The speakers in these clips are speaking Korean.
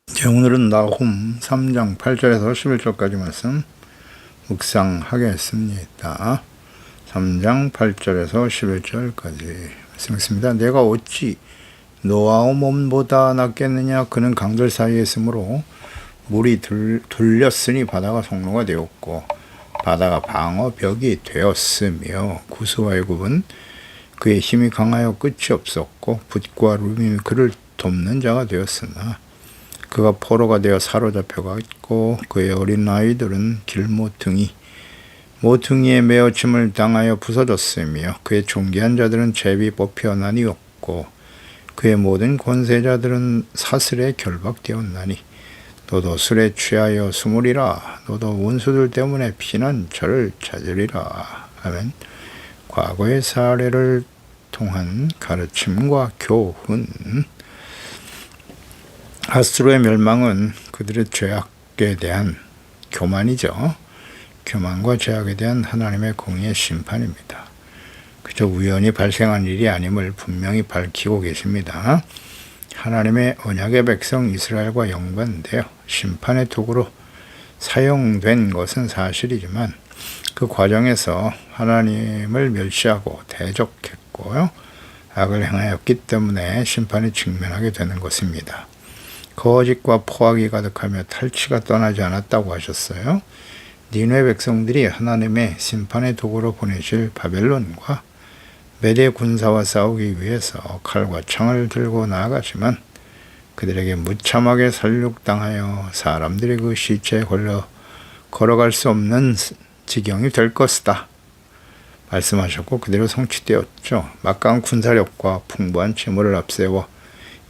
오늘은 나홈 3장 8절에서 11절까지 말씀 묵상하겠습니다. 3장 8절에서 11절까지 말씀했습니다. 내가 어찌 노아의 몸보다 낫겠느냐. 그는 강들 사이에 있으므로 물이 돌렸으니 바다가 성로가 되었고 바다가 방어벽이 되었으며 구스와 애굽은 그의 힘이 강하여 끝이 없었고 붓과 룸이 그를 돕는 자가 되었으나 그가 포로가 되어 사로잡혀갔고 그의 어린 아이들은 모퉁이에 매어 침을 당하여 부서졌으며 그의 존귀한 자들은 제비 뽑혀 나뉘었고 그의 모든 권세자들은 사슬에 결박되었나니 너도 술에 취하여 숨으리라. 너도 원수들 때문에 피난처를 찾으리라. 아멘. 과거의 사례를 통한 가르침과 교훈. 아수르의 멸망은 그들의 죄악에 대한 교만이죠. 교만과 죄악에 대한 하나님의 공의의 심판입니다. 그저 우연히 발생한 일이 아님을 분명히 밝히고 계십니다. 하나님의 언약의 백성 이스라엘과 연관되어 심판의 도구로 사용된 것은 사실이지만 그 과정에서 하나님을 멸시하고 대적했고요. 악을 행하였기 때문에 심판에 직면하게 되는 것입니다. 거짓과 포악이 가득하며 탈취가 떠나지 않았다고 하셨어요. 니느웨 백성들이 하나님의 심판의 도구로 보내실 바벨론과 메대 군사와 싸우기 위해서 칼과 창을 들고 나아가지만 그들에게 무참하게 살육당하여 사람들이 그 시체에 걸어갈 수 없는 지경이 될 것이다 말씀하셨고 그대로 성취되었죠. 막강한 군사력과 풍부한 재물을 앞세워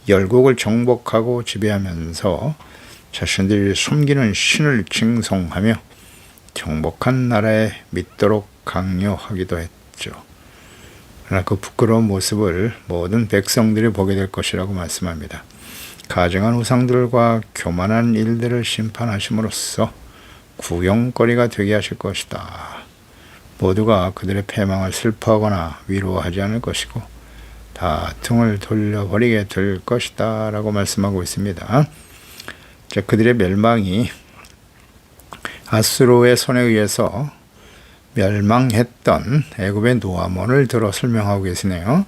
열국을 정복하고 지배하면서 자신들이 섬기는 신을 칭송하며 정복한 나라에 믿도록 강요하기도 했죠. 그러나 그 부끄러운 모습을 모든 백성들이 보게 될 것이라고 말씀합니다. 가증한 우상들과 교만한 일들을 심판하심으로써 구경거리가 되게 하실 것이다. 모두가 그들의 패망을 슬퍼하거나 위로하지 않을 것이고 다툼을 돌려버리게 될 것이다 라고 말씀하고 있습니다. 그들의 멸망이 아수르의 손에 의해서 멸망했던 애굽의 노아몬을 들어 설명하고 계시네요.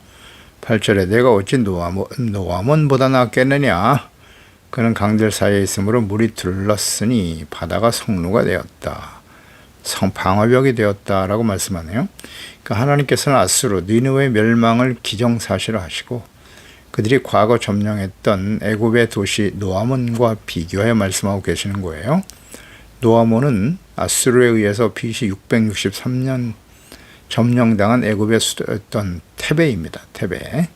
8절에 내가 어찌 노아몬보다 낫겠느냐. 그는 강들 사이에 있으므로 물이 둘렀으니 바다가 성루가 되었다. 방어벽이 되었다라고 말씀하네요. 그러니까 하나님께서는 아수르, 니느웨의 멸망을 기정사실화하시고 그들이 과거 점령했던 애굽의 도시 노아몬과 비교해 말씀하고 계시는 거예요. 노아몬은 아수르에 의해서 BC 663년 점령당한 애굽의 수도였던 테베입니다. 테베.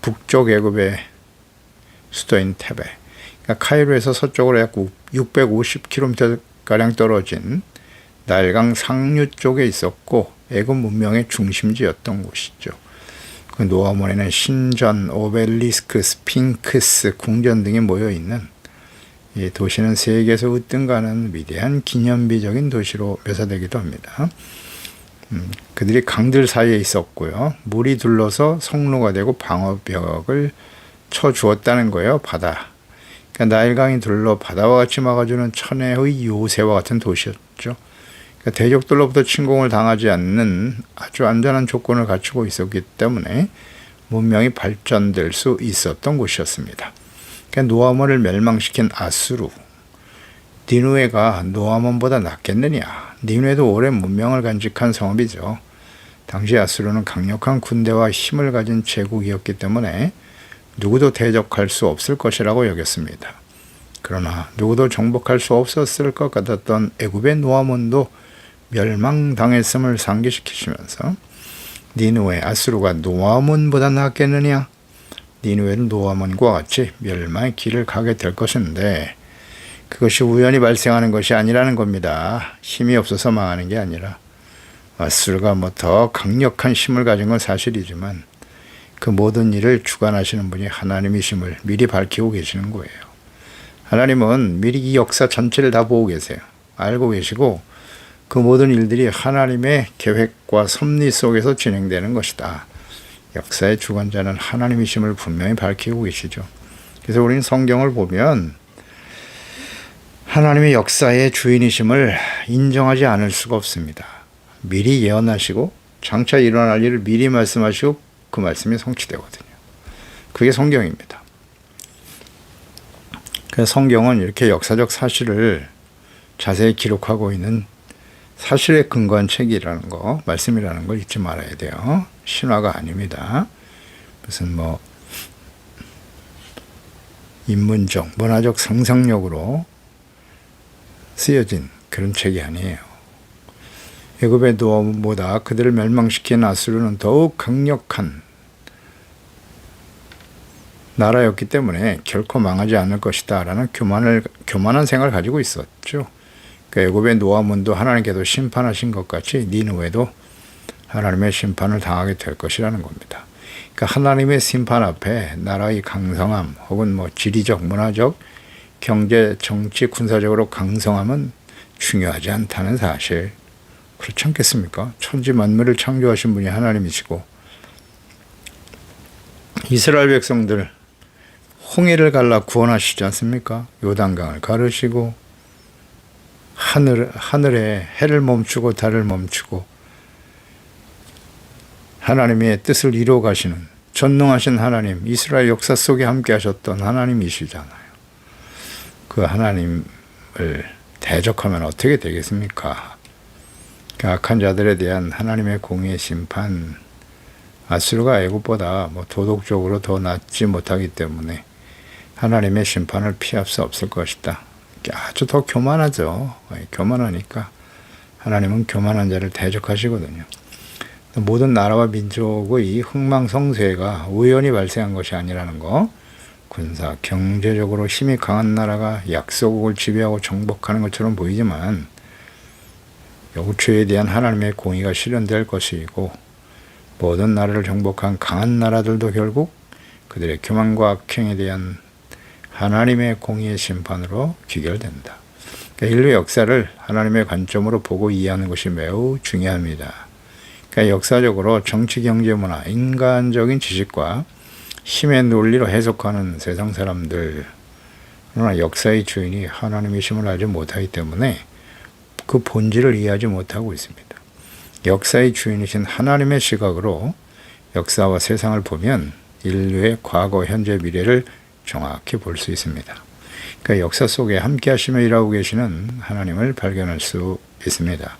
북쪽 애굽의 수도인 테베. 그러니까 카이로에서 서쪽으로 약 650km가량 떨어진 나일강 상류 쪽에 있었고 애굽 문명의 중심지였던 곳이죠. 그 노아몬에는 신전, 오벨리스크, 스핑크스, 궁전 등이 모여있는 이 도시는 세계에서 으뜸가는 위대한 기념비적인 도시로 묘사되기도 합니다. 그들이 강들 사이에 있었고요. 물이 둘러서 성로가 되고 방어벽을 쳐주었다는 거예요. 바다. 그러니까 나일강이 둘러 바다와 같이 막아주는 천혜의 요새와 같은 도시였죠. 그러니까 대적들로부터 침공을 당하지 않는 아주 안전한 조건을 갖추고 있었기 때문에 문명이 발전될 수 있었던 곳이었습니다. 그러니까 노아몬을 멸망시킨 아수르, 니느웨가 노아몬보다 낫겠느냐. 니느웨도 오랜 문명을 간직한 성읍이죠. 당시 아수르는 강력한 군대와 힘을 가진 제국이었기 때문에 누구도 대적할 수 없을 것이라고 여겼습니다. 그러나 누구도 정복할 수 없었을 것 같았던 애굽의 노아몬도 멸망당했음을 상기시키시면서 니느웨, 아수르가 노아몬보다 낫겠느냐. 니느웨는 노아몬과 같이 멸망의 길을 가게 될 것인데 그것이 우연히 발생하는 것이 아니라는 겁니다. 힘이 없어서 망하는 게 아니라 아수르가 더 강력한 힘을 가진 건 사실이지만 그 모든 일을 주관하시는 분이 하나님이심을 미리 밝히고 계시는 거예요. 하나님은 미리 이 역사 전체를 다 보고 계세요. 알고 계시고 그 모든 일들이 하나님의 계획과 섭리 속에서 진행되는 것이다. 역사의 주관자는 하나님이심을 분명히 밝히고 계시죠. 그래서 우리는 성경을 보면 하나님의 역사의 주인이심을 인정하지 않을 수가 없습니다. 미리 예언하시고 장차 일어날 일을 미리 말씀하시고 그 말씀이 성취되거든요. 그게 성경입니다. 그래서 성경은 이렇게 역사적 사실을 자세히 기록하고 있는 사실에 근거한 책이라는 거, 말씀이라는 걸 잊지 말아야 돼요. 신화가 아닙니다. 무슨 인문적, 문화적 상상력으로 쓰여진 그런 책이 아니에요. 애굽의 노아보다 그들을 멸망시킨 아수르는 더욱 강력한 나라였기 때문에 결코 망하지 않을 것이다 라는 교만한 생각을 가지고 있었죠. 그러니까 애굽의 노아문도 하나님께서 심판하신 것 같이 니느웨도 하나님의 심판을 당하게 될 것이라는 겁니다. 그러니까 하나님의 심판 앞에 나라의 강성함 혹은 지리적, 문화적, 경제, 정치, 군사적으로 강성함은 중요하지 않다는 사실. 그렇지 않겠습니까? 천지 만물을 창조하신 분이 하나님이시고 이스라엘 백성들 홍해를 갈라 구원하시지 않습니까? 요단강을 가르시고 하늘에 해를 멈추고 달을 멈추고 하나님의 뜻을 이루어 가시는 전능하신 하나님, 이스라엘 역사 속에 함께 하셨던 하나님이시잖아요. 그 하나님을 대적하면 어떻게 되겠습니까? 그 악한 자들에 대한 하나님의 공의의 심판, 아수르가 애굽보다 도덕적으로 더 낫지 못하기 때문에 하나님의 심판을 피할 수 없을 것이다. 아주 더 교만하죠. 교만하니까 하나님은 교만한 자를 대적하시거든요. 모든 나라와 민족의 흥망성쇠가 우연히 발생한 것이 아니라는 거, 군사, 경제적으로 힘이 강한 나라가 약소국을 지배하고 정복하는 것처럼 보이지만 우주에 대한 하나님의 공의가 실현될 것이고 모든 나라를 정복한 강한 나라들도 결국 그들의 교만과 악행에 대한 하나님의 공의의 심판으로 귀결된다. 그러니까 인류 역사를 하나님의 관점으로 보고 이해하는 것이 매우 중요합니다. 그러니까 역사적으로 정치, 경제, 문화, 인간적인 지식과 힘의 논리로 해석하는 세상 사람들, 그러나 역사의 주인이 하나님이심을 알지 못하기 때문에 그 본질을 이해하지 못하고 있습니다. 역사의 주인이신 하나님의 시각으로 역사와 세상을 보면 인류의 과거, 현재, 미래를 정확히 볼 수 있습니다. 그러니까 역사 속에 함께 하시며 일하고 계시는 하나님을 발견할 수 있습니다.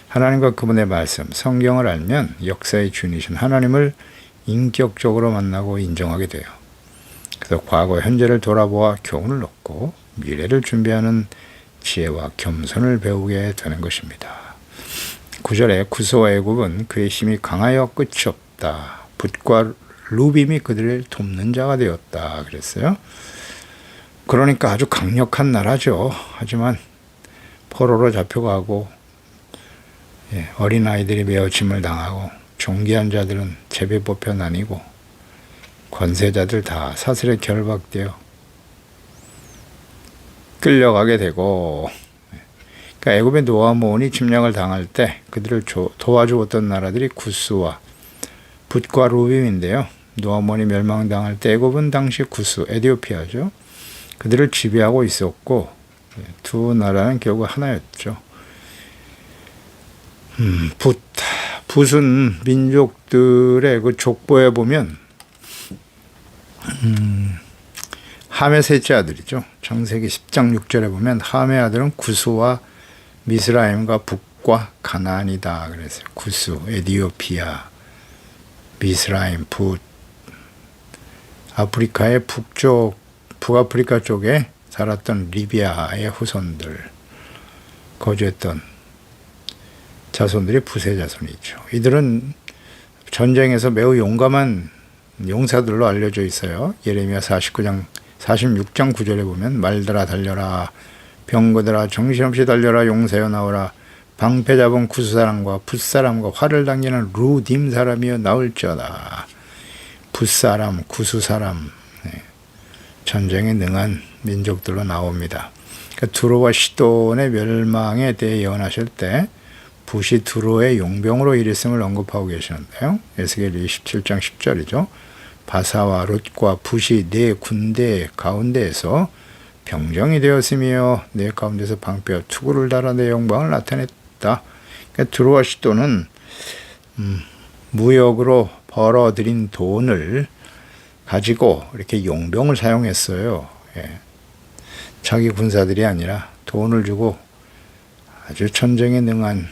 하나님과 그분의 말씀, 성경을 알면 역사의 주인이신 하나님을 인격적으로 만나고 인정하게 돼요. 그래서 과거, 현재를 돌아보아 교훈을 얻고 미래를 준비하는 지혜와 겸손을 배우게 되는 것입니다. 9절에 구스와 애굽은 그의 힘이 강하여 끝이 없다. 붓과 루빔이 그들을 돕는 자가 되었다 그랬어요. 그러니까 아주 강력한 나라죠. 하지만 포로로 잡혀가고 어린아이들이 메어침을 당하고 존귀한 자들은 제비 뽑혀 나뉘고 권세자들 다 사슬에 결박되어 끌려가게 되고, 그러니까 애굽의 노아몬이 침략을 당할 때 그들을 도와주었던 나라들이 구스와 붓과 루빔인데요. 노아몬이 멸망당할 때 애굽은 당시 구스, 에티오피아죠. 그들을 지배하고 있었고 두 나라는 결국 하나였죠. 붓은 민족들의 그 족보에 보면 함의 셋째 아들이죠. 창세기 10장 6절에 보면 함의 아들은 구스와 미스라임과 북과 가나안이다 그랬어요. 구스, 에티오피아, 미스라임, 붓. 아프리카의 북아프리카 쪽에 살았던 리비아의 후손들, 거주했던 자손들이 붓의 자손이죠. 이들은 전쟁에서 매우 용감한 용사들로 알려져 있어요. 예레미야 46장 9절에 보면 말들아 달려라, 병거들아 정신없이 달려라, 용사여 나오라, 방패 잡은 구스 사람과 붓 사람과 활을 당기는 루딤 사람이여 나올지어다. 붓 사람, 구스 사람, 전쟁에 능한 민족들로 나옵니다. 그러니까 두로와 시돈의 멸망에 대해 예언하실 때 붓이 두로의 용병으로 일했음을 언급하고 계시는데요. 에스겔 27장 10절이죠. 바사와 룻과 붓이 네 군대 가운데에서 병정이 되었으며 네 가운데서 방패와 투구를 달아 내 영광을 나타냈다. 그러니까 드로아 시도는 무역으로 벌어들인 돈을 가지고 이렇게 용병을 사용했어요. 예. 자기 군사들이 아니라 돈을 주고 아주 전쟁에 능한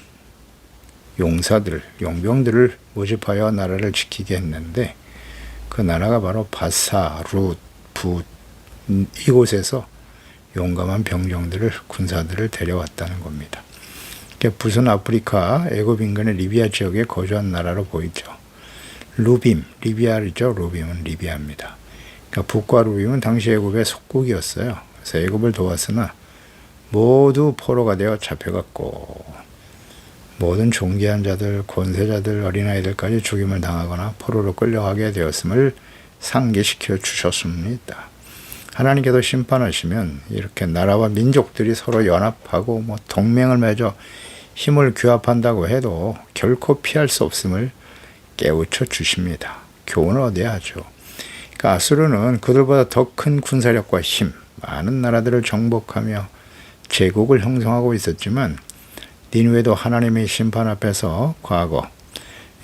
용병들을 모집하여 나라를 지키게 했는데 그 나라가 바로 바사, 룻, 붓 이곳에서 용감한 병정들을 군사들을 데려왔다는 겁니다. 붓은 아프리카 애굽 인근의 리비아 지역에 거주한 나라로 보이죠. 루빔, 리비아죠. 루빔은 리비아입니다. 그러니까 붓과 루빔은 당시 애굽의 속국이었어요. 그래서 애굽을 도왔으나 모두 포로가 되어 잡혀갔고 모든 존귀한 자들, 권세자들, 어린아이들까지 죽임을 당하거나 포로로 끌려가게 되었음을 상기시켜 주셨습니다. 하나님께서 심판하시면 이렇게 나라와 민족들이 서로 연합하고 동맹을 맺어 힘을 규합한다고 해도 결코 피할 수 없음을 깨우쳐 주십니다. 교훈을 얻어야 하죠. 그러니까 아수르는 그들보다 더 큰 군사력과 힘, 많은 나라들을 정복하며 제국을 형성하고 있었지만 니느웨도 하나님의 심판 앞에서 과거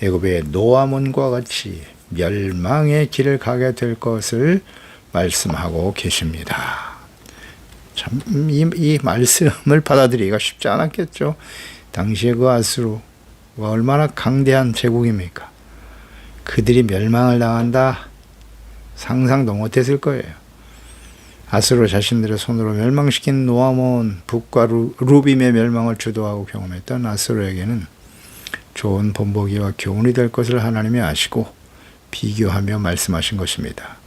애굽의 노아몬과 같이 멸망의 길을 가게 될 것을 말씀하고 계십니다. 참 이 말씀을 받아들이기가 쉽지 않았겠죠. 당시에 그 아수르가 얼마나 강대한 제국입니까? 그들이 멸망을 당한다 상상도 못했을 거예요. 아수르 자신들의 손으로 멸망시킨 노아몬, 붓과 루빔의 멸망을 주도하고 경험했던 아수르에게는 좋은 본보기와 교훈이 될 것을 하나님이 아시고 비교하며 말씀하신 것입니다.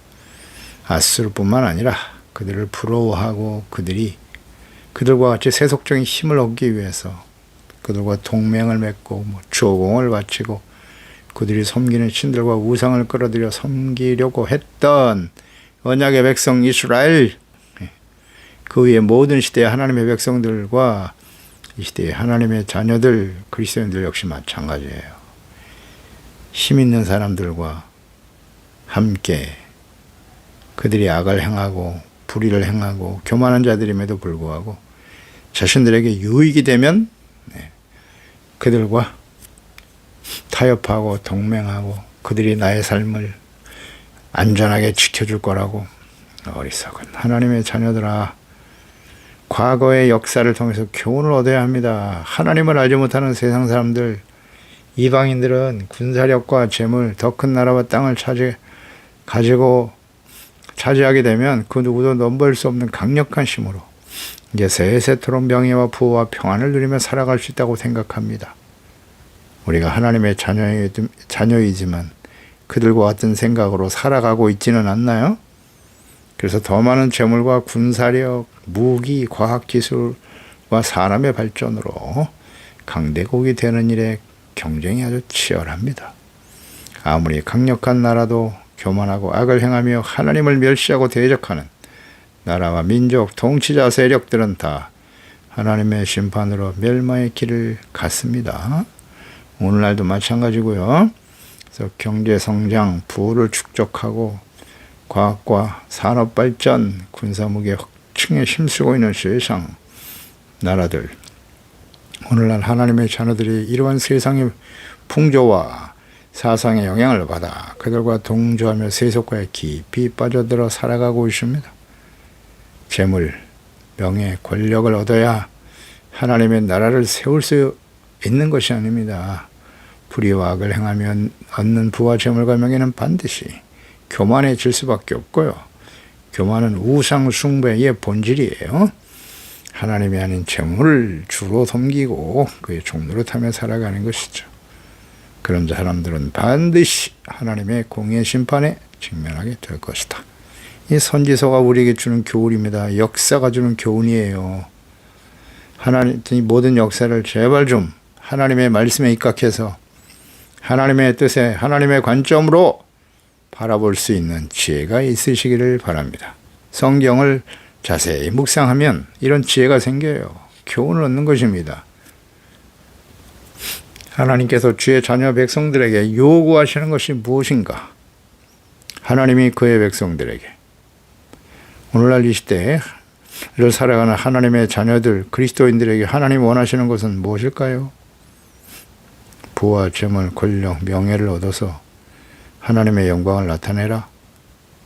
아수르뿐만 아니라 그들을 부러워하고 그들과 같이 세속적인 힘을 얻기 위해서 그들과 동맹을 맺고 조공을 바치고 그들이 섬기는 신들과 우상을 끌어들여 섬기려고 했던 언약의 백성 이스라엘, 그 위에 모든 시대의 하나님의 백성들과 이 시대의 하나님의 자녀들, 그리스도인들 역시 마찬가지예요. 힘 있는 사람들과 함께 그들이 악을 행하고 불의를 행하고 교만한 자들임에도 불구하고 자신들에게 유익이 되면 그들과 타협하고 동맹하고 그들이 나의 삶을 안전하게 지켜줄 거라고. 어리석은 하나님의 자녀들아, 과거의 역사를 통해서 교훈을 얻어야 합니다. 하나님을 알지 못하는 세상 사람들, 이방인들은 군사력과 재물, 더 큰 나라와 땅을 차지하게 되면 그 누구도 넘볼 수 없는 강력한 힘으로 이제 세세토록 명예와 부와 평안을 누리며 살아갈 수 있다고 생각합니다. 우리가 하나님의 자녀이지만 그들과 같은 생각으로 살아가고 있지는 않나요? 그래서 더 많은 재물과 군사력, 무기, 과학기술과 사람의 발전으로 강대국이 되는 일에 경쟁이 아주 치열합니다. 아무리 강력한 나라도 교만하고 악을 행하며 하나님을 멸시하고 대적하는 나라와 민족, 통치자 세력들은 다 하나님의 심판으로 멸망의 길을 갔습니다. 오늘날도 마찬가지고요. 그래서 경제 성장, 부를 축적하고 과학과 산업 발전, 군사무기 확충에 힘쓰고 있는 세상 나라들, 오늘날 하나님의 자녀들이 이러한 세상의 풍조와 사상의 영향을 받아 그들과 동조하며 세속과에 깊이 빠져들어 살아가고 있습니다. 재물, 명예, 권력을 얻어야 하나님의 나라를 세울 수 있는 것이 아닙니다. 불의와 악을 행하면 얻는 부와 재물과 명예는 반드시 교만해질 수밖에 없고요. 교만은 우상 숭배의 본질이에요. 하나님이 아닌 재물을 주로 섬기고 그의 종노릇하며 살아가는 것이죠. 그런 사람들은 반드시 하나님의 공의 심판에 직면하게 될 것이다. 이 선지서가 우리에게 주는 교훈입니다. 역사가 주는 교훈이에요. 하나님이 모든 역사를 제발 좀 하나님의 말씀에 입각해서 하나님의 뜻에 하나님의 관점으로 바라볼 수 있는 지혜가 있으시기를 바랍니다. 성경을 자세히 묵상하면 이런 지혜가 생겨요. 교훈을 얻는 것입니다. 하나님께서 주의 자녀 백성들에게 요구하시는 것이 무엇인가? 하나님이 그의 백성들에게 오늘날 이 시대를 살아가는 하나님의 자녀들 그리스도인들에게 하나님 원하시는 것은 무엇일까요? 부와 재물, 권력, 명예를 얻어서 하나님의 영광을 나타내라.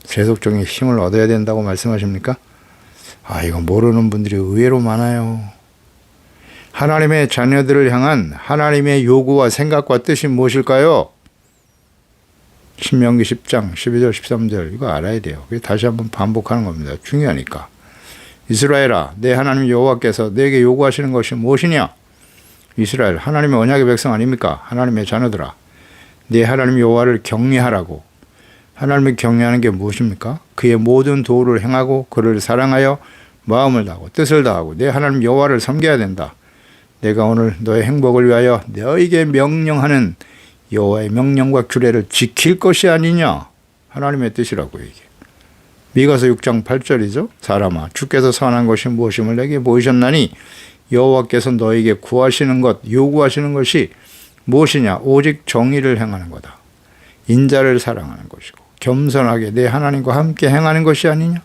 세속적인 힘을 얻어야 된다고 말씀하십니까? 이거 모르는 분들이 의외로 많아요. 하나님의 자녀들을 향한 하나님의 요구와 생각과 뜻이 무엇일까요? 신명기 10장 12절 13절 이거 알아야 돼요. 다시 한번 반복하는 겁니다. 중요하니까. 이스라엘아, 내 하나님 여호와께서 내게 요구하시는 것이 무엇이냐? 이스라엘, 하나님의 언약의 백성 아닙니까? 하나님의 자녀들아, 내 하나님 여호와를 경외하라고. 하나님을 경외하는 게 무엇입니까? 그의 모든 도를 행하고 그를 사랑하여 마음을 다하고 뜻을 다하고 내 하나님 여호와를 섬겨야 된다. 내가 오늘 너의 행복을 위하여 너에게 명령하는 여호와의 명령과 규례를 지킬 것이 아니냐. 하나님의 뜻이라고 이게. 미가서 6장 8절이죠. 사람아, 주께서 선한 것이 무엇임을 내게 보이셨나니 여호와께서 너에게 구하시는 것, 요구하시는 것이 무엇이냐? 오직 정의를 행하는 거다. 인자를 사랑하는 것이고 겸손하게 내 하나님과 함께 행하는 것이 아니냐?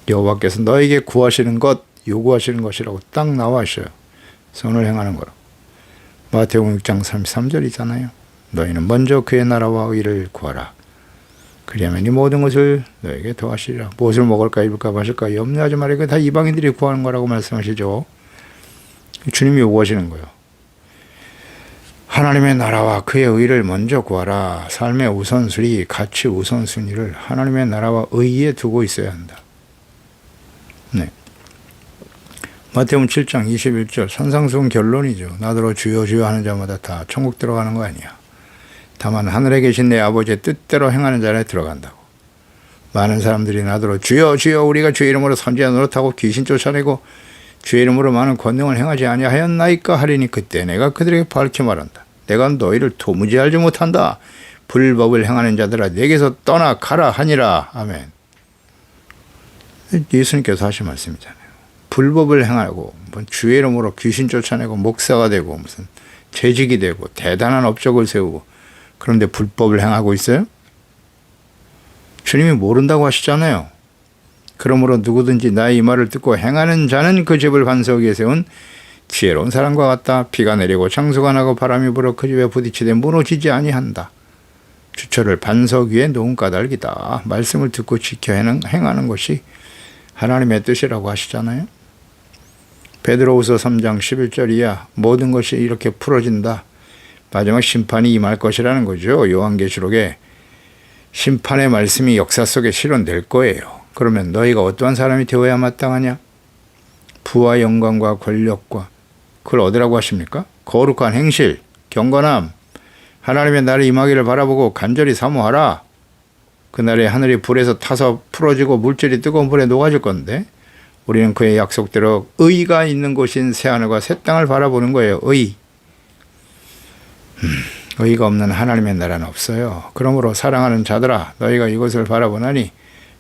여호와께서 너에게 구하시는 것, 요구하시는 것이라고 딱 나와 있어요. 선을 행하는 거라고. 마태복음 6장 33절이잖아요. 너희는 먼저 그의 나라와 의를 구하라. 그리하면 이 모든 것을 너에게 더하시리라. 무엇을 먹을까 입을까 마실까 염려하지 말라. 이거 다 이방인들이 구하는 거라고 말씀하시죠. 주님이 요구하시는 거예요. 하나님의 나라와 그의 의를 먼저 구하라. 삶의 우선순위, 가치 우선순위를 하나님의 나라와 의에 두고 있어야 한다. 네. 마태복음 7장 21절 산상수훈 결론이죠. 나더러 주여 주여 하는 자마다 다 천국 들어가는 거 아니야. 다만 하늘에 계신 내 아버지의 뜻대로 행하는 자에 들어간다고. 많은 사람들이 나더러 주여 주여 우리가 주의 이름으로 선지자 노릇하고 귀신 쫓아내고 주의 이름으로 많은 권능을 행하지 아니하였나이까 하리니 그때 내가 그들에게 밝히 말한다. 내가 너희를 도무지 알지 못한다. 불법을 행하는 자들아 내게서 떠나 가라 하니라. 아멘. 예수님께서 하신 말씀이잖아요. 불법을 행하고 주의 이름으로 귀신 쫓아내고 목사가 되고 무슨 재직이 되고 대단한 업적을 세우고 그런데 불법을 행하고 있어요? 주님이 모른다고 하시잖아요. 그러므로 누구든지 나의 이 말을 듣고 행하는 자는 그 집을 반석 위에 세운 지혜로운 사람과 같다. 비가 내리고 창수가 나고 바람이 불어 그 집에 부딪히되 무너지지 아니한다. 주처를 반석 위에 놓은 까닭이다. 말씀을 듣고 지켜 행하는 것이 하나님의 뜻이라고 하시잖아요. 베드로후서 3장 11절 이하 모든 것이 이렇게 풀어진다. 마지막 심판이 임할 것이라는 거죠. 요한계시록에 심판의 말씀이 역사 속에 실현될 거예요. 그러면 너희가 어떠한 사람이 되어야 마땅하냐? 부와 영광과 권력과 그걸 얻으라고 하십니까? 거룩한 행실, 경건함, 하나님의 날이 임하기를 바라보고 간절히 사모하라. 그날에 하늘이 불에서 타서 풀어지고 물질이 뜨거운 불에 녹아질 건데 우리는 그의 약속대로 의가 있는 곳인 새하늘과 새 땅을 바라보는 거예요. 의가 없는 하나님의 나라는 없어요. 그러므로 사랑하는 자들아 너희가 이것을 바라보나니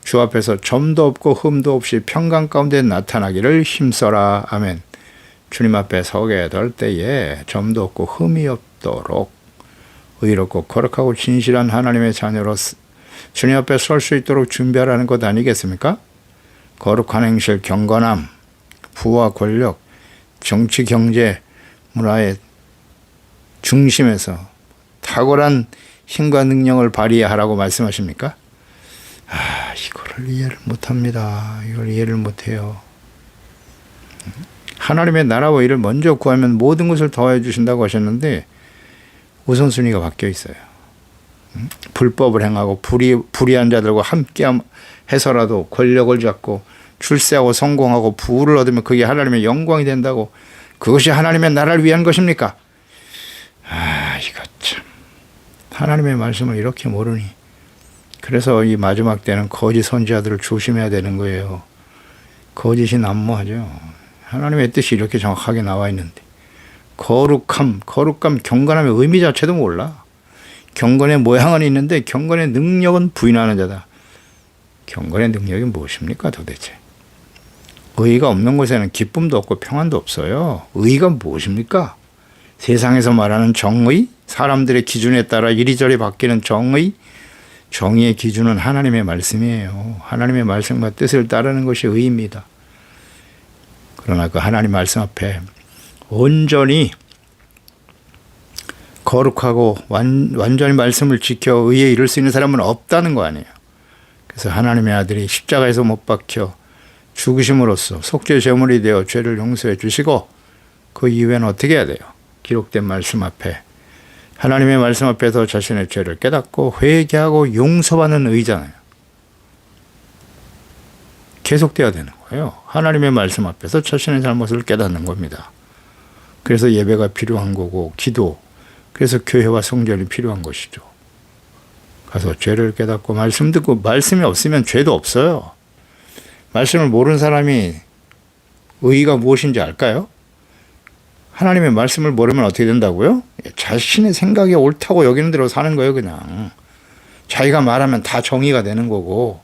주 앞에서 점도 없고 흠도 없이 평강 가운데 나타나기를 힘써라. 아멘. 주님 앞에 서게 될 때에 점도 없고 흠이 없도록 의롭고 거룩하고 진실한 하나님의 자녀로 주님 앞에 설 수 있도록 준비하라는 것 아니겠습니까? 거룩한 행실, 경건함, 부와 권력, 정치, 경제, 문화의 중심에서 탁월한 힘과 능력을 발휘하라고 말씀하십니까? 이거를 이해를 못합니다. 이걸 이해를 못해요. 하나님의 나라와 일을 먼저 구하면 모든 것을 더해 주신다고 하셨는데 우선순위가 바뀌어 있어요. 불법을 행하고 불의한 자들과 함께 해서라도 권력을 잡고 출세하고 성공하고 부를 얻으면 그게 하나님의 영광이 된다고. 그것이 하나님의 나라를 위한 것입니까? 이거 참 하나님의 말씀을 이렇게 모르니. 그래서 이 마지막 때는 거짓 선지자들을 조심해야 되는 거예요. 거짓이 난무하죠. 하나님의 뜻이 이렇게 정확하게 나와 있는데 거룩함, 경건함의 의미 자체도 몰라. 경건의 모양은 있는데 경건의 능력은 부인하는 자다. 경건의 능력이 무엇입니까 도대체? 의가 없는 곳에는 기쁨도 없고 평안도 없어요. 의가 무엇입니까? 세상에서 말하는 정의, 사람들의 기준에 따라 이리저리 바뀌는 정의, 정의의 기준은 하나님의 말씀이에요. 하나님의 말씀과 뜻을 따르는 것이 의입니다. 그러나 그 하나님 말씀 앞에 온전히 거룩하고 완전히 말씀을 지켜 의에 이를 수 있는 사람은 없다는 거 아니에요. 그래서 하나님의 아들이 십자가에서 못 박혀 죽으심으로써 속죄 제물이 되어 죄를 용서해 주시고 그 이후에는 어떻게 해야 돼요? 기록된 말씀 앞에 하나님의 말씀 앞에서 자신의 죄를 깨닫고 회개하고 용서받는 의잖아요. 계속돼야 되는 거예요. 하나님의 말씀 앞에서 자신의 잘못을 깨닫는 겁니다. 그래서 예배가 필요한 거고 기도, 그래서 교회와 성전이 필요한 것이죠. 가서 죄를 깨닫고 말씀 듣고, 말씀이 없으면 죄도 없어요. 말씀을 모르는 사람이 의의가 무엇인지 알까요? 하나님의 말씀을 모르면 어떻게 된다고요? 자신의 생각이 옳다고 여기는 대로 사는 거예요, 그냥. 자기가 말하면 다 정의가 되는 거고.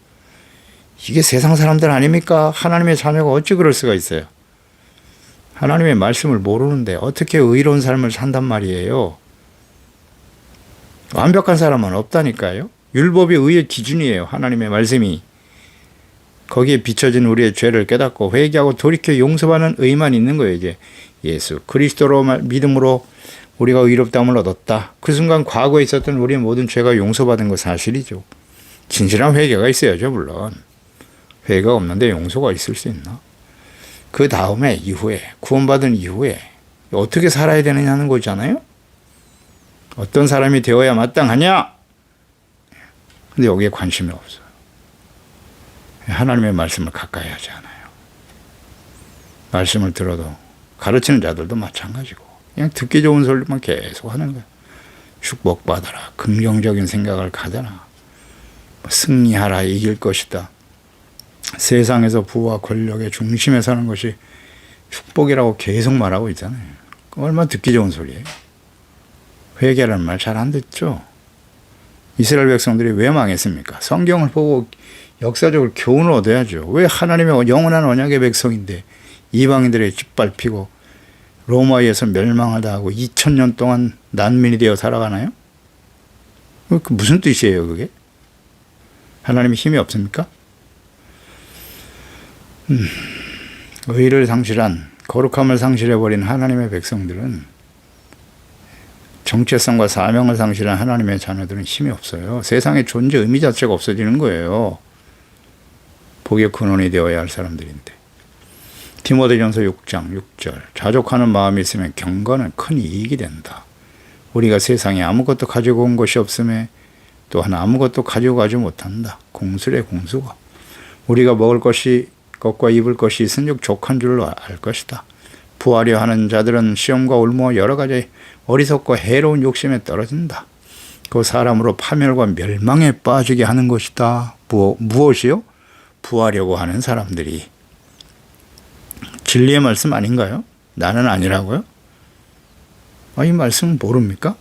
이게 세상 사람들 아닙니까? 하나님의 자녀가 어찌 그럴 수가 있어요? 하나님의 말씀을 모르는데 어떻게 의로운 삶을 산단 말이에요? 완벽한 사람은 없다니까요. 율법이 의의 기준이에요. 하나님의 말씀이. 거기에 비춰진 우리의 죄를 깨닫고 회개하고 돌이켜 용서받는 의만 있는 거예요. 이제 예수 그리스도로 믿음으로 우리가 의롭다함을 얻었다. 그 순간 과거에 있었던 우리의 모든 죄가 용서받은 거 사실이죠. 진실한 회개가 있어야죠. 물론 회개가 없는데 용서가 있을 수 있나? 그 다음에 이후에 구원받은 이후에 어떻게 살아야 되느냐는 거잖아요. 어떤 사람이 되어야 마땅하냐? 근데 여기에 관심이 없어요. 하나님의 말씀을 가까이 하지 않아요. 말씀을 들어도 가르치는 자들도 마찬가지고 그냥 듣기 좋은 소리만 계속 하는 거예요. 축복받아라. 긍정적인 생각을 가져라. 승리하라. 이길 것이다. 세상에서 부와 권력의 중심에 사는 것이 축복이라고 계속 말하고 있잖아요. 얼마나 듣기 좋은 소리예요. 회개라는 말 잘 안 듣죠. 이스라엘 백성들이 왜 망했습니까? 성경을 보고 역사적으로 교훈을 얻어야죠. 왜 하나님의 영원한 언약의 백성인데 이방인들의 짓밟히고 로마에서 멸망하다 하고 2000년 동안 난민이 되어 살아가나요? 그 무슨 뜻이에요, 그게? 하나님의 힘이 없습니까? 의를 상실한, 거룩함을 상실해버린 하나님의 백성들은, 정체성과 사명을 상실한 하나님의 자녀들은 힘이 없어요. 세상의 존재 의미 자체가 없어지는 거예요. 복의 근원이 되어야 할 사람들인데. 디모데전서 6장 6절 자족하는 마음이 있으면 경건은 큰 이익이 된다. 우리가 세상에 아무것도 가지고 온 것이 없음에 또한 아무것도 가지고 가지 못한다. 공수래 공수가. 우리가 먹을 것과 입을 것이 있은즉 족한 줄로 알 것이다. 부하려 하는 자들은 시험과 올무와 여러 가지 어리석고 해로운 욕심에 떨어진다. 그 사람으로 파멸과 멸망에 빠지게 하는 것이다. 무엇이요? 부하려고 하는 사람들이. 진리의 말씀 아닌가요? 나는 아니라고요? 이 말씀은 모릅니까?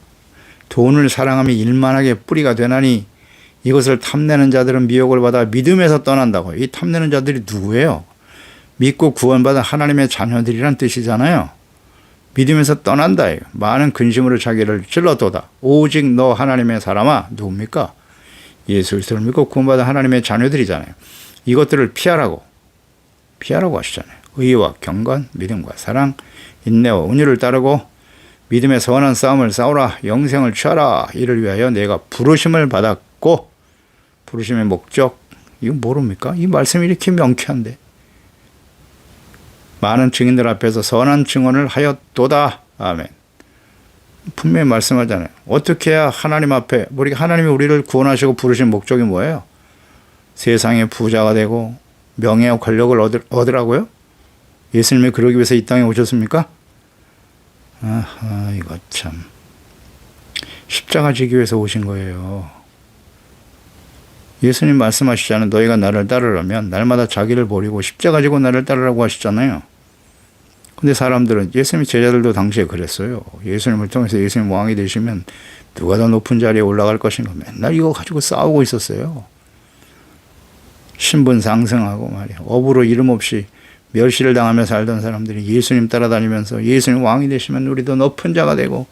돈을 사랑하며 일만하게 뿌리가 되나니 이것을 탐내는 자들은 미혹을 받아 믿음에서 떠난다고. 이 탐내는 자들이 누구예요? 믿고 구원받은 하나님의 자녀들이란 뜻이잖아요. 믿음에서 떠난다예요. 많은 근심으로 자기를 찔러도다. 오직 너 하나님의 사람아. 누굽니까? 예수 그리스도를 믿고 구원받은 하나님의 자녀들이잖아요. 이것들을 피하라고 하시잖아요. 의와 경건, 믿음과 사랑, 인내와 온유를 따르고 믿음의 선한 싸움을 싸우라. 영생을 취하라. 이를 위하여 내가 부르심을 받았고, 부르심의 목적, 이거 모릅니까? 이 말씀이 이렇게 명쾌한데. 많은 증인들 앞에서 선한 증언을 하였도다. 아멘. 분명히 말씀하잖아요. 어떻게 해야 하나님 앞에, 하나님이 우리를 구원하시고 부르신 목적이 뭐예요? 세상의 부자가 되고 명예와 권력을 얻으라고요? 예수님이 그러기 위해서 이 땅에 오셨습니까? 이거 참. 십자가 지기 위해서 오신 거예요. 예수님 말씀하시잖아요. 너희가 나를 따르려면 날마다 자기를 버리고 십자가 지고 나를 따르라고 하시잖아요. 근데 사람들은, 예수님 제자들도 당시에 그랬어요. 예수님을 통해서 예수님 왕이 되시면 누가 더 높은 자리에 올라갈 것인가 맨날 이거 가지고 싸우고 있었어요. 신분 상승하고 말이야. 업으로 이름 없이 멸시를 당하며 살던 사람들이 예수님 따라다니면서 예수님 왕이 되시면 우리도 높은 자가 되고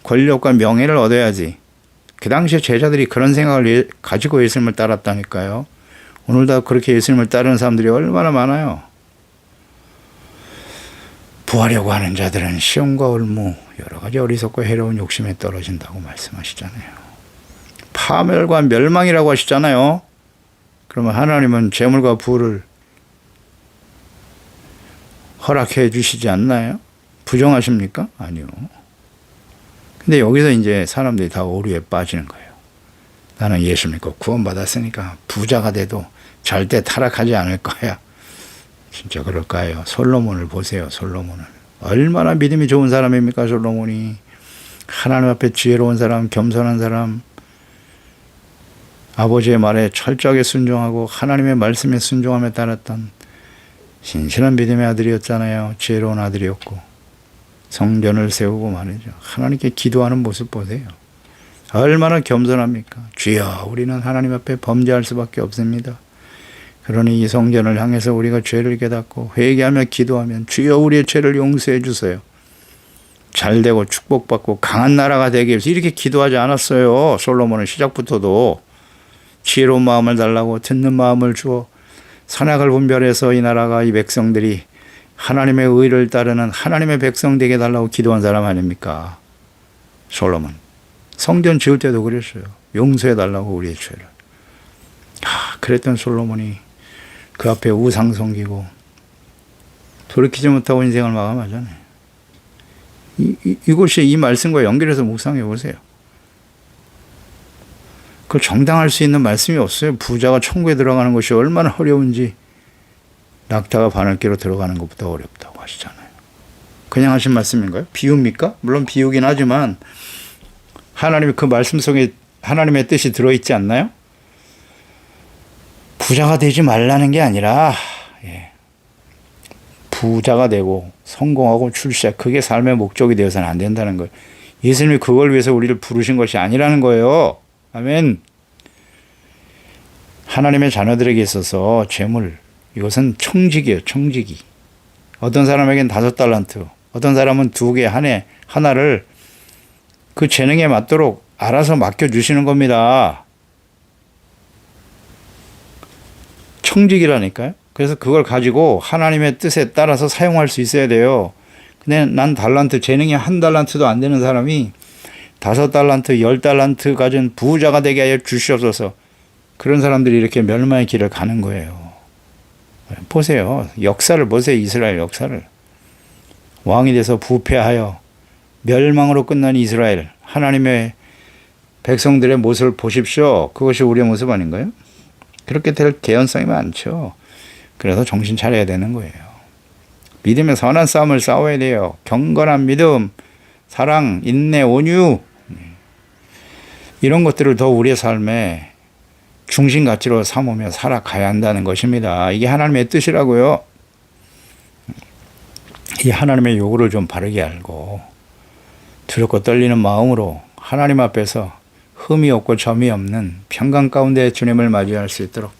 권력과 명예를 얻어야지. 그 당시에 제자들이 그런 생각을 가지고 예수님을 따랐다니까요. 오늘도 그렇게 예수님을 따르는 사람들이 얼마나 많아요. 부하려고 하는 자들은 시험과 올무 여러 가지 어리석고 해로운 욕심에 떨어진다고 말씀하시잖아요. 파멸과 멸망이라고 하시잖아요. 그러면 하나님은 재물과 부를 허락해 주시지 않나요? 부정하십니까? 아니요. 근데 여기서 이제 사람들이 다 오류에 빠지는 거예요. 나는 예수 믿고 구원받았으니까 부자가 돼도 절대 타락하지 않을 거야. 진짜 그럴까요? 솔로몬을 보세요. 솔로몬을. 얼마나 믿음이 좋은 사람입니까? 솔로몬이. 하나님 앞에 지혜로운 사람, 겸손한 사람, 아버지의 말에 철저하게 순종하고 하나님의 말씀에 순종함에 따랐던 신실한 믿음의 아들이었잖아요. 지혜로운 아들이었고 성전을 세우고 말이죠. 하나님께 기도하는 모습 보세요. 얼마나 겸손합니까? 주여, 우리는 하나님 앞에 범죄할 수밖에 없습니다. 그러니 이 성전을 향해서 우리가 죄를 깨닫고 회개하며 기도하면 주여 우리의 죄를 용서해 주세요. 잘되고 축복받고 강한 나라가 되기 위해서 이렇게 기도하지 않았어요. 솔로몬은 시작부터도 지혜로운 마음을 달라고 듣는 마음을 주어 선악을 분별해서 이 나라가 이 백성들이 하나님의 의를 따르는 하나님의 백성 되게 달라고 기도한 사람 아닙니까? 솔로몬. 성전 지을 때도 그랬어요. 용서해 달라고 우리의 죄를. 그랬던 솔로몬이 그 앞에 우상 섬기고 돌이키지 못하고 인생을 마감하잖아요. 이것이 이 말씀과 연결해서 묵상해 보세요. 그걸 정당할 수 있는 말씀이 없어요. 부자가 천국에 들어가는 것이 얼마나 어려운지 낙타가 바늘귀로 들어가는 것보다 어렵다고 하시잖아요. 그냥 하신 말씀인가요? 비유입니까? 물론 비유긴 하지만 하나님의 그 말씀 속에 하나님의 뜻이 들어있지 않나요? 부자가 되지 말라는 게 아니라 부자가 되고 성공하고 출세, 그게 삶의 목적이 되어서는 안 된다는 거예요. 예수님이 그걸 위해서 우리를 부르신 것이 아니라는 거예요. 아멘. 하나님의 자녀들에게 있어서 재물, 이것은 청직이에요. 청직이. 어떤 사람에겐 5달란트, 어떤 사람은 2개, 하나를 그 재능에 맞도록 알아서 맡겨주시는 겁니다. 청직이라니까요. 그래서 그걸 가지고 하나님의 뜻에 따라서 사용할 수 있어야 돼요. 근데 난 달란트, 재능이 1달란트도 안 되는 사람이 5달란트, 10달란트 가진 부자가 되게 하여 주시옵소서. 그런 사람들이 이렇게 멸망의 길을 가는 거예요. 보세요. 역사를 보세요. 이스라엘 역사를. 왕이 돼서 부패하여 멸망으로 끝난 이스라엘. 하나님의 백성들의 모습을 보십시오. 그것이 우리의 모습 아닌가요? 그렇게 될 개연성이 많죠. 그래서 정신 차려야 되는 거예요. 믿음의 선한 싸움을 싸워야 돼요. 경건한 믿음, 사랑, 인내, 온유, 이런 것들을 더 우리의 삶에 중심 가치로 삼으며 살아가야 한다는 것입니다. 이게 하나님의 뜻이라고요. 이 하나님의 요구를 좀 바르게 알고 두렵고 떨리는 마음으로 하나님 앞에서 흠이 없고 점이 없는 평강 가운데 주님을 맞이할 수 있도록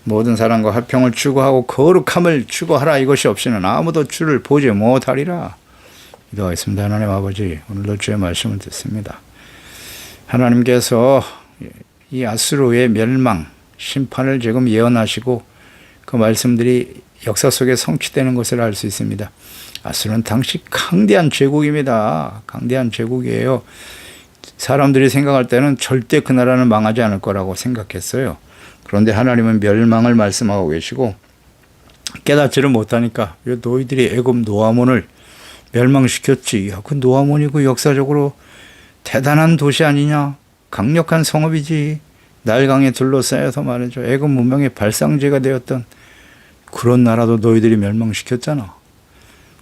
모든 사람과 화평을 추구하고 거룩함을 추구하라. 이것이 없이는 아무도 주를 보지 못하리라. 기도하겠습니다. 하나님 아버지, 오늘도 주의 말씀을 듣습니다. 하나님께서 이 아수르의 멸망, 심판을 지금 예언하시고 그 말씀들이 역사 속에 성취되는 것을 알 수 있습니다. 아수르는 당시 강대한 제국입니다. 강대한 제국이에요. 사람들이 생각할 때는 절대 그 나라는 망하지 않을 거라고 생각했어요. 그런데 하나님은 멸망을 말씀하고 계시고 깨닫지를 못하니까 너희들이 애굽 노아몬을 멸망시켰지. 그 노아몬이고 역사적으로 대단한 도시 아니냐. 강력한 성읍이지. 날강에 둘러싸여서 말이죠. 애굽 문명의 발상지가 되었던 그런 나라도 너희들이 멸망시켰잖아.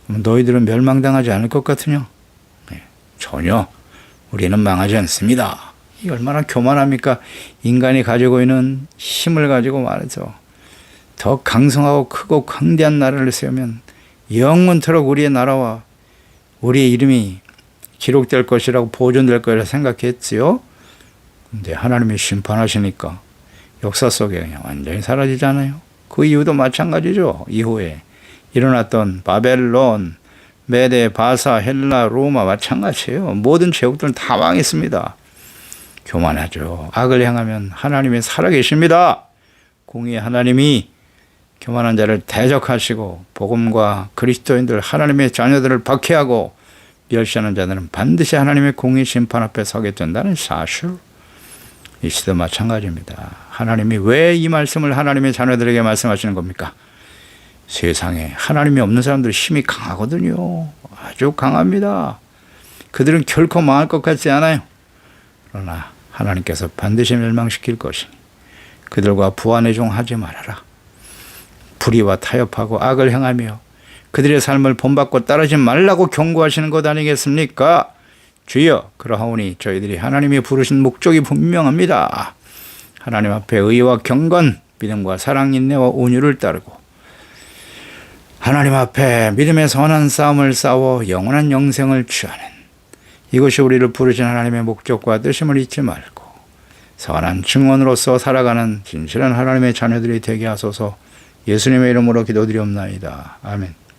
그럼 너희들은 멸망당하지 않을 것 같으냐? 네, 전혀. 우리는 망하지 않습니다. 이 얼마나 교만합니까? 인간이 가지고 있는 힘을 가지고 말이죠. 더 강성하고 크고 강대한 나라를 세우면 영원토록 우리의 나라와 우리의 이름이 기록될 것이라고 보존될 거라고 생각했지요. 근데 하나님이 심판하시니까 역사 속에 그냥 완전히 사라지잖아요. 그 이유도 마찬가지죠. 이후에 일어났던 바벨론, 메데, 바사, 헬라, 로마 마찬가지예요. 모든 제국들은 다 망했습니다. 교만하죠. 악을 향하면 하나님이 살아계십니다. 공의의 하나님이 교만한 자를 대적하시고 복음과 그리스도인들 하나님의 자녀들을 박해하고 멸시하는 자들은 반드시 하나님의 공의 심판 앞에 서게 된다는 사실. 이 시도 마찬가지입니다. 하나님이 왜 이 말씀을 하나님의 자녀들에게 말씀하시는 겁니까? 세상에 하나님이 없는 사람들 힘이 강하거든요. 아주 강합니다. 그들은 결코 망할 것 같지 않아요. 그러나 하나님께서 반드시 멸망시킬 것이니 그들과 부하내종하지 말아라. 불의와 타협하고 악을 행하며 그들의 삶을 본받고 따르지 말라고 경고하시는 것 아니겠습니까? 주여, 그러하오니 저희들이 하나님이 부르신 목적이 분명합니다. 하나님 앞에 의와 경건, 믿음과 사랑, 인내와 온유를 따르고 하나님 앞에 믿음의 선한 싸움을 싸워 영원한 영생을 취하는, 이것이 우리를 부르신 하나님의 목적과 뜻임을 잊지 말고 선한 증언으로서 살아가는 진실한 하나님의 자녀들이 되게 하소서. 예수님의 이름으로 기도드리옵나이다. 아멘.